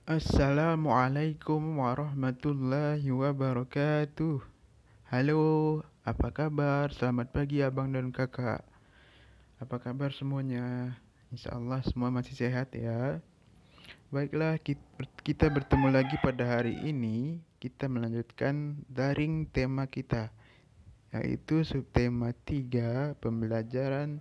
Assalamualaikum warahmatullahi wabarakatuh. Halo, apa kabar? Selamat pagi abang dan kakak. Apa kabar semuanya? Insya Allah semua masih sehat ya. Baiklah, kita bertemu lagi pada hari ini. Kita melanjutkan daring tema kita, yaitu subtema 3 pembelajaran,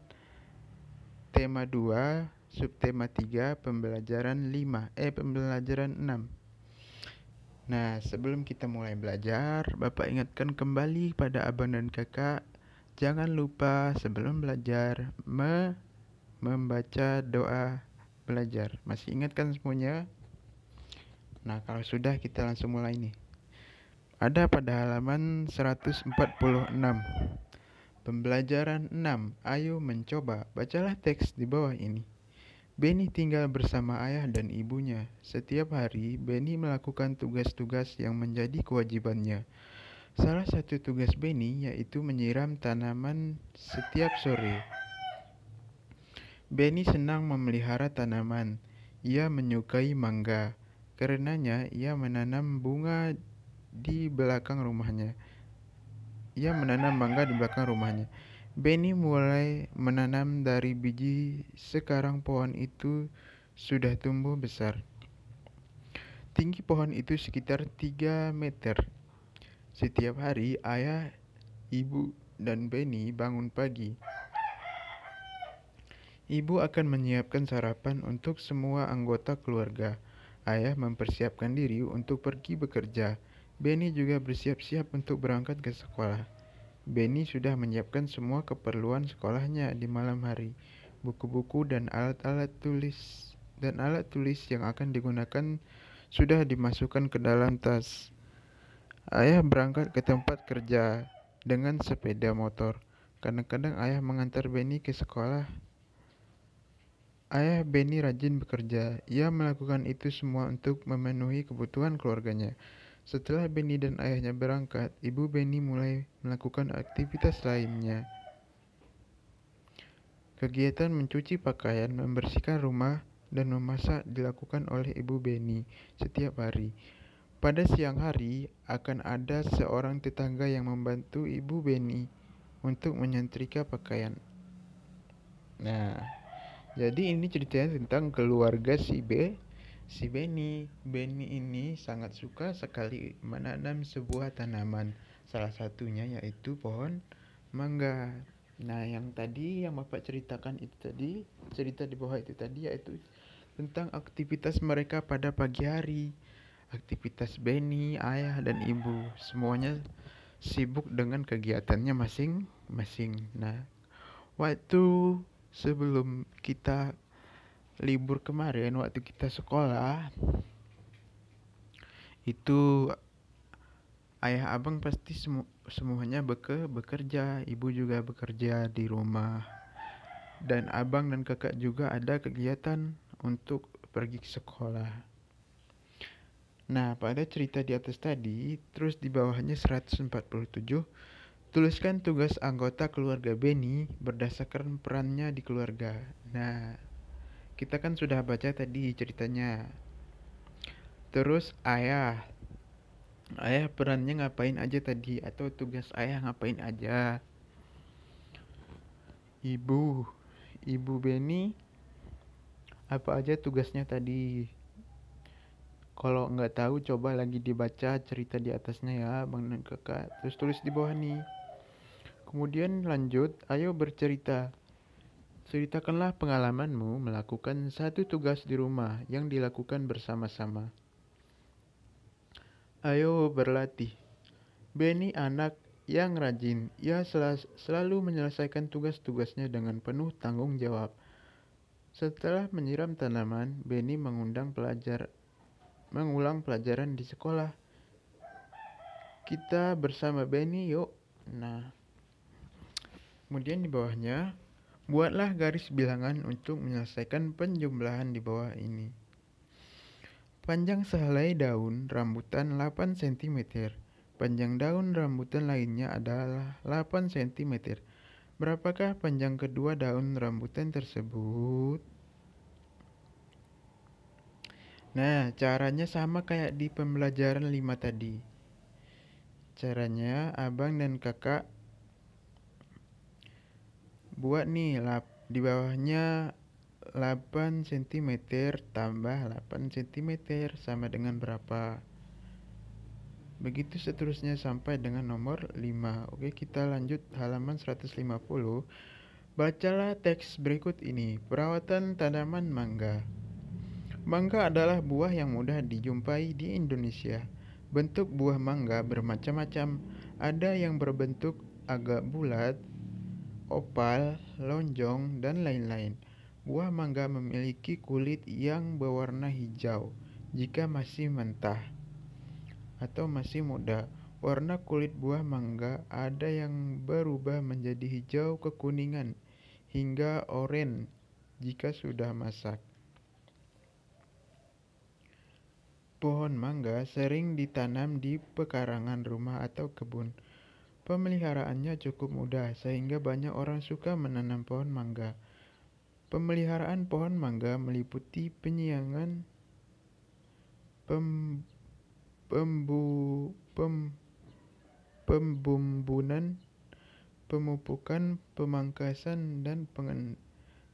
tema 2 subtema 3 pembelajaran 6. Nah, sebelum kita mulai belajar, Bapak ingatkan kembali pada abang dan kakak, jangan lupa sebelum belajar membaca doa belajar. Masih ingatkan semuanya? Nah, kalau sudah kita langsung mulai nih. Ada pada halaman 146. Pembelajaran 6. Ayo mencoba. Bacalah teks di bawah ini. Benny tinggal bersama ayah dan ibunya. Setiap hari, Benny melakukan tugas-tugas yang menjadi kewajibannya. Salah satu tugas Benny yaitu menyiram tanaman setiap sore. Benny senang memelihara tanaman. Ia menyukai mangga. Karenanya, ia menanam bunga di belakang rumahnya. Ia menanam mangga di belakang rumahnya. Benny mulai menanam dari biji. Sekarang pohon itu sudah tumbuh besar. Tinggi pohon itu sekitar 3 meter. Setiap hari, ayah, ibu, dan Benny bangun pagi. Ibu akan menyiapkan sarapan untuk semua anggota keluarga. Ayah mempersiapkan diri untuk pergi bekerja. Benny juga bersiap-siap untuk berangkat ke sekolah. Benny sudah menyiapkan semua keperluan sekolahnya di malam hari. Buku-buku dan alat tulis yang akan digunakan sudah dimasukkan ke dalam tas. Ayah berangkat ke tempat kerja dengan sepeda motor. Kadang-kadang ayah mengantar Benny ke sekolah. Ayah Benny rajin bekerja. Ia melakukan itu semua untuk memenuhi kebutuhan keluarganya. Setelah Benny dan ayahnya berangkat, ibu Benny mulai melakukan aktivitas lainnya. Kegiatan mencuci pakaian, membersihkan rumah, dan memasak dilakukan oleh ibu Benny setiap hari. Pada siang hari, akan ada seorang tetangga yang membantu ibu Benny untuk menyetrika pakaian. Nah, jadi ini ceritanya tentang keluarga si Benny. Benny ini sangat suka sekali menanam sebuah tanaman. Salah satunya yaitu pohon mangga. Nah, yang tadi yang Bapak ceritakan itu tadi, cerita di bawah itu tadi yaitu tentang aktivitas mereka pada pagi hari. Aktivitas Benny, ayah dan ibu, semuanya sibuk dengan kegiatannya masing-masing. Nah, waktu sebelum kita libur kemarin, waktu kita sekolah, itu ayah abang pasti semuanya bekerja, ibu juga bekerja di rumah, dan abang dan kakak juga ada kegiatan untuk pergi ke sekolah. Nah, pada cerita di atas tadi, terus di bawahnya 147, tuliskan tugas anggota keluarga Benny berdasarkan perannya di keluarga. Nah, kita kan sudah baca tadi ceritanya. Terus ayah perannya ngapain aja tadi, atau tugas ayah ngapain aja. Ibu, ibu Benny apa aja tugasnya tadi. Kalau nggak tahu coba lagi dibaca cerita di atasnya ya, bang dan kakak. Terus tulis di bawah nih. Kemudian lanjut, ayo bercerita. Ceritakanlah pengalamanmu melakukan satu tugas di rumah yang dilakukan bersama-sama. Ayo berlatih. Benny anak yang rajin. Ia selalu menyelesaikan tugas-tugasnya dengan penuh tanggung jawab. Setelah menyiram tanaman, Benny mengulang pelajaran di sekolah. Kita bersama Benny yuk. Nah, kemudian di bawahnya, buatlah garis bilangan untuk menyelesaikan penjumlahan di bawah ini. Panjang sehelai daun rambutan 8 cm. Panjang daun rambutan lainnya adalah 8 cm. Berapakah panjang kedua daun rambutan tersebut? Nah, caranya sama kayak di pembelajaran 5 tadi. Caranya abang dan kakak buat nih di bawahnya 8 cm tambah 8 cm sama dengan berapa. Begitu seterusnya sampai dengan nomor 5. Oke, kita lanjut halaman 150. Bacalah teks berikut ini. Perawatan tanaman mangga. Mangga adalah buah yang mudah dijumpai di Indonesia. Bentuk buah mangga bermacam-macam. Ada yang berbentuk agak bulat, opal, lonjong, dan lain-lain. Buah mangga memiliki kulit yang berwarna hijau jika masih mentah atau masih muda. Warna kulit buah mangga ada yang berubah menjadi hijau kekuningan hingga oranye jika sudah masak. Pohon mangga sering ditanam di pekarangan rumah atau kebun. Pemeliharaannya cukup mudah sehingga banyak orang suka menanam pohon mangga. Pemeliharaan pohon mangga meliputi penyiangan, pem, pembu, pem, pembumbunan, pemupukan, pemangkasan, dan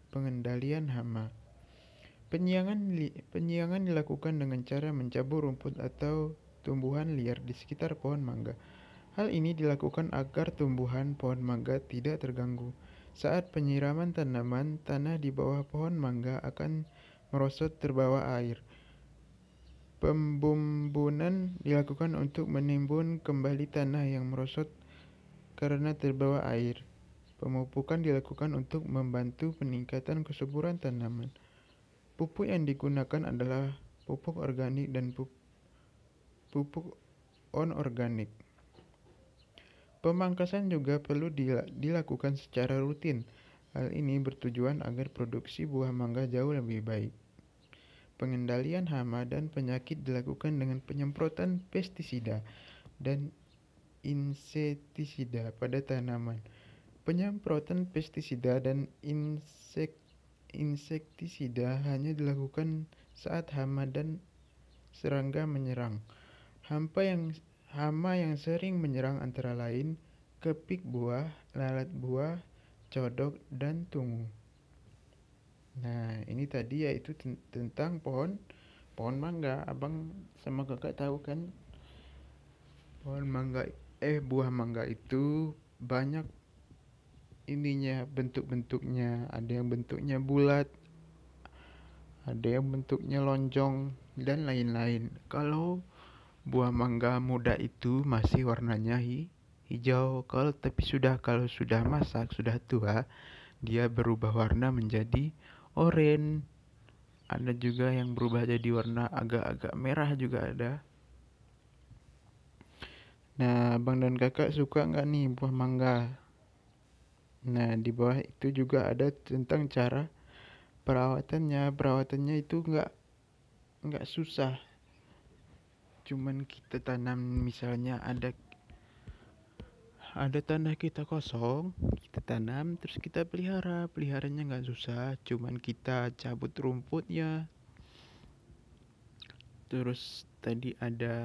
pengendalian hama. Penyiangan dilakukan dengan cara mencabut rumput atau tumbuhan liar di sekitar pohon mangga. Hal ini dilakukan agar tumbuhan pohon mangga tidak terganggu. Saat penyiraman tanaman, tanah di bawah pohon mangga akan merosot terbawa air. Pembumbunan dilakukan untuk menimbun kembali tanah yang merosot karena terbawa air. Pemupukan dilakukan untuk membantu peningkatan kesuburan tanaman. Pupuk yang digunakan adalah pupuk organik dan pupuk anorganik. Pemangkasan juga perlu dilakukan secara rutin. Hal ini bertujuan agar produksi buah mangga jauh lebih baik. Pengendalian hama dan penyakit dilakukan dengan penyemprotan pestisida dan insektisida pada tanaman. Penyemprotan pestisida dan insektisida hanya dilakukan saat hama dan serangga menyerang. Hama yang sering menyerang antara lain kepik buah, lalat buah, codok, dan tungu. Nah, ini tadi yaitu tentang pohon mangga. Abang sama kakak tahu kan buah mangga itu banyak ininya, bentuk-bentuknya. Ada yang bentuknya bulat, ada yang bentuknya lonjong, dan lain-lain. Kalau buah mangga muda itu masih warnanya hijau. Kalau sudah masak, sudah tua, dia berubah warna menjadi oranye. Ada juga yang berubah jadi warna agak-agak merah juga ada. Nah, abang dan kakak suka nggak nih buah mangga? Nah, di bawah itu juga ada tentang cara perawatannya. Perawatannya itu nggak susah. Cuman kita tanam, misalnya ada tanah kita kosong, kita tanam, terus kita peliharanya nggak susah, cuman kita cabut rumputnya. Terus tadi ada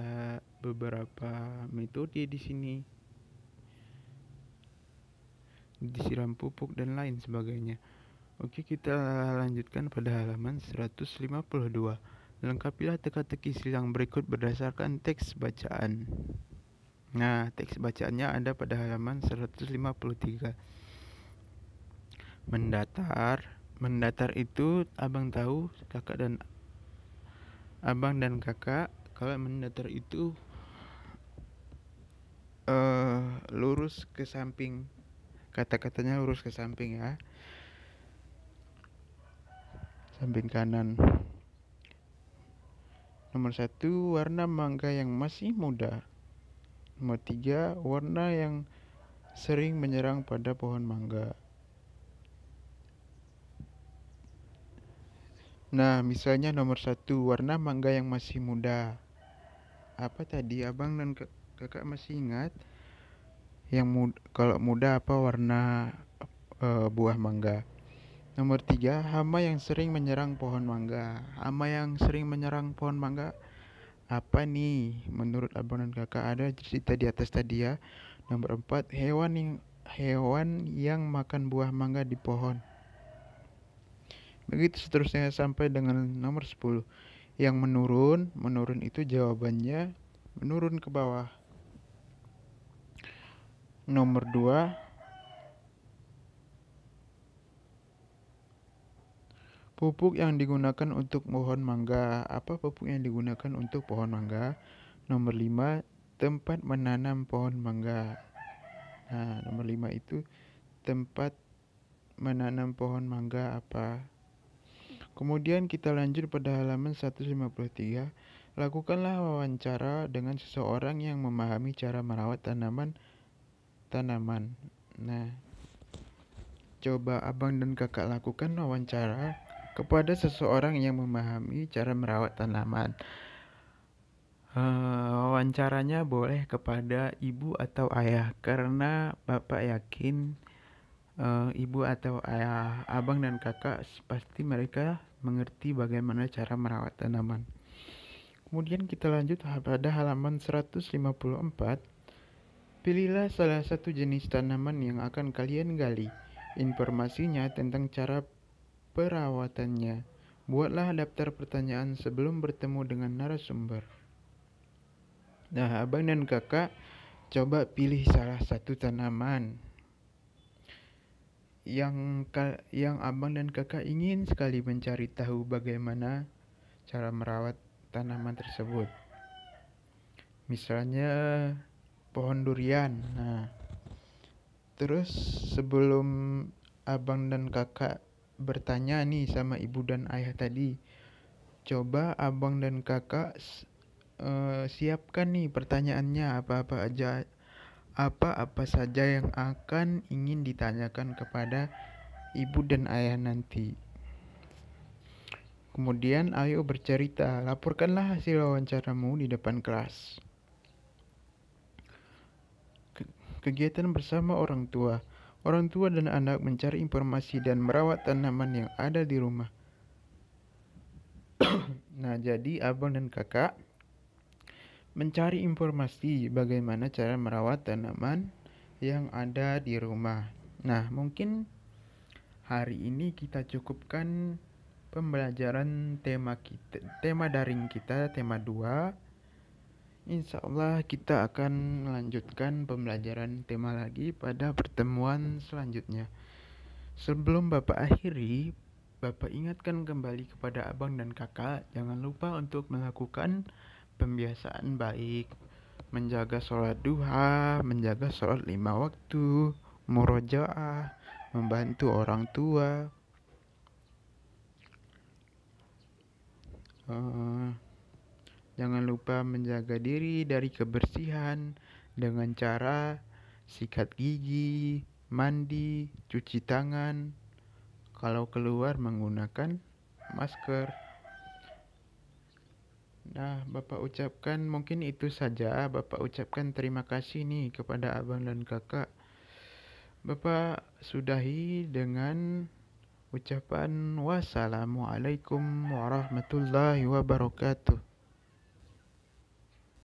beberapa metode di sini, disiram pupuk dan lain sebagainya. Oke, kita lanjutkan pada halaman 152. Lengkapilah teka-teki silang berikut berdasarkan teks bacaan. Nah, teks bacaannya ada pada halaman 153. Mendatar itu abang tahu, abang dan kakak, kalau mendatar itu lurus ke samping. Kata-katanya lurus ke samping ya. Samping kanan. Nomor 1, warna mangga yang masih muda. Nomor 3, warna yang sering menyerang pada pohon mangga. Nah, misalnya nomor 1, warna mangga yang masih muda. Apa tadi abang dan kakak masih ingat? Kalau muda apa warna buah mangga? Nomor 3, hama yang sering menyerang pohon mangga. Hama yang sering menyerang pohon mangga apa nih? Menurut abang dan kakak, ada cerita di atas tadi ya. Nomor 4, hewan yang makan buah mangga di pohon. Begitu seterusnya sampai dengan nomor 10. Yang menurun itu jawabannya menurun ke bawah. Nomor 2, pupuk yang digunakan untuk pohon mangga. Apa pupuk yang digunakan untuk pohon mangga? Nomor 5, tempat menanam pohon mangga. Nah, nomor 5 itu tempat menanam pohon mangga apa? Kemudian kita lanjut pada halaman 153. Lakukanlah wawancara dengan seseorang yang memahami cara merawat tanaman. Nah, coba abang dan kakak lakukan wawancara kepada seseorang yang memahami cara merawat tanaman. Wawancaranya boleh kepada ibu atau ayah, karena bapak yakin ibu atau ayah abang dan kakak pasti mereka mengerti bagaimana cara merawat tanaman. Kemudian kita lanjut pada halaman 154. Pilihlah salah satu jenis tanaman yang akan kalian gali. Informasinya tentang cara perawatannya. Buatlah daftar pertanyaan sebelum bertemu dengan narasumber. Nah, abang dan kakak coba pilih salah satu tanaman yang abang dan kakak ingin sekali mencari tahu bagaimana cara merawat tanaman tersebut. Misalnya pohon durian. Nah, terus sebelum abang dan kakak bertanya nih sama ibu dan ayah tadi, coba abang dan kakak siapkan nih pertanyaannya apa-apa saja yang akan ingin ditanyakan kepada ibu dan ayah nanti. Kemudian ayo bercerita, laporkanlah hasil wawancaramu di depan kelas. Kegiatan bersama orang tua. Orang tua dan anak mencari informasi dan merawat tanaman yang ada di rumah. Nah, jadi abang dan kakak mencari informasi bagaimana cara merawat tanaman yang ada di rumah. Nah, mungkin hari ini kita cukupkan pembelajaran tema daring kita, tema 2. Insya Allah kita akan melanjutkan pembelajaran tema lagi pada pertemuan selanjutnya. Sebelum Bapak akhiri, Bapak ingatkan kembali kepada abang dan kakak, jangan lupa untuk melakukan pembiasaan baik, menjaga sholat duha, menjaga sholat 5 waktu, murojaah, membantu orang tua, jangan lupa menjaga diri dari kebersihan dengan cara sikat gigi, mandi, cuci tangan, kalau keluar menggunakan masker. Nah, Bapak ucapkan mungkin itu saja. Bapak ucapkan terima kasih nih kepada abang dan kakak. Bapak sudahi dengan ucapan wassalamualaikum warahmatullahi wabarakatuh.